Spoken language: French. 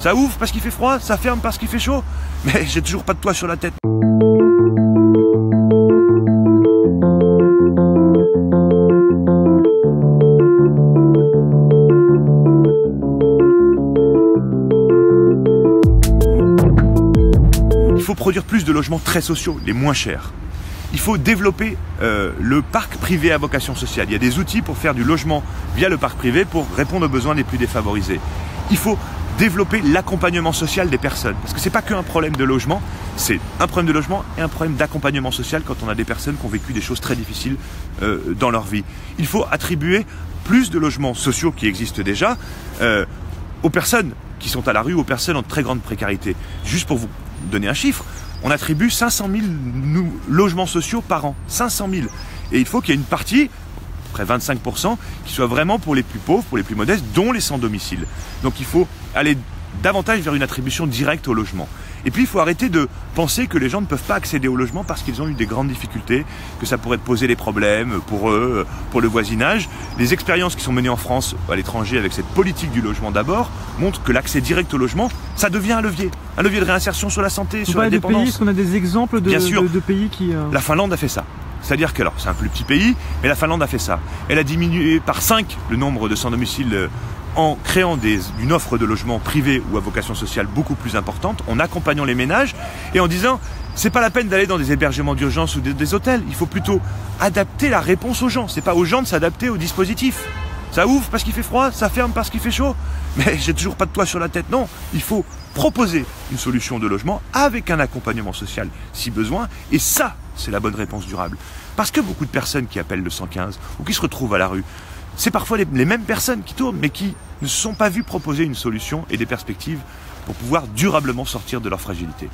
Ça ouvre parce qu'il fait froid, ça ferme parce qu'il fait chaud. Mais j'ai toujours pas de toit sur la tête. Il faut produire plus de logements très sociaux, les moins chers. Il faut développer le parc privé à vocation sociale. Il y a des outils pour faire du logement via le parc privé pour répondre aux besoins les plus défavorisés. Il faut développer l'accompagnement social des personnes. Parce que ce n'est pas qu'un problème de logement, c'est un problème de logement et un problème d'accompagnement social quand on a des personnes qui ont vécu des choses très difficiles dans leur vie. Il faut attribuer plus de logements sociaux qui existent déjà aux personnes qui sont à la rue, aux personnes en très grande précarité. Juste pour vous donner un chiffre, on attribue 500 000 logements sociaux par an. 500 000. Et il faut qu'il y ait une partie, près 25%, qui soit vraiment pour les plus pauvres, pour les plus modestes, dont les sans domicile. Donc il faut aller davantage vers une attribution directe au logement. Et puis il faut arrêter de penser que les gens ne peuvent pas accéder au logement parce qu'ils ont eu des grandes difficultés, que ça pourrait poser des problèmes pour eux, pour le voisinage. Les expériences qui sont menées en France, à l'étranger, avec cette politique du logement d'abord, montrent que l'accès direct au logement, ça devient un levier de réinsertion sur la santé, sur la dépendance. Est-ce qu'on a des exemples de pays qui... La Finlande a fait ça. C'est-à-dire que, alors c'est un plus petit pays, mais la Finlande a fait ça. Elle a diminué par 5 le nombre de sans-domicile en créant une offre de logement privé ou à vocation sociale beaucoup plus importante, en accompagnant les ménages et en disant c'est pas la peine d'aller dans des hébergements d'urgence ou des hôtels, il faut plutôt adapter la réponse aux gens. C'est pas aux gens de s'adapter au dispositif. Ça ouvre parce qu'il fait froid, ça ferme parce qu'il fait chaud, mais j'ai toujours pas de toit sur la tête. Non, il faut proposer une solution de logement avec un accompagnement social si besoin, et ça, c'est la bonne réponse durable. Parce que beaucoup de personnes qui appellent le 115 ou qui se retrouvent à la rue, c'est parfois les mêmes personnes qui tournent, mais qui ne se sont pas vues proposer une solution et des perspectives pour pouvoir durablement sortir de leur fragilité.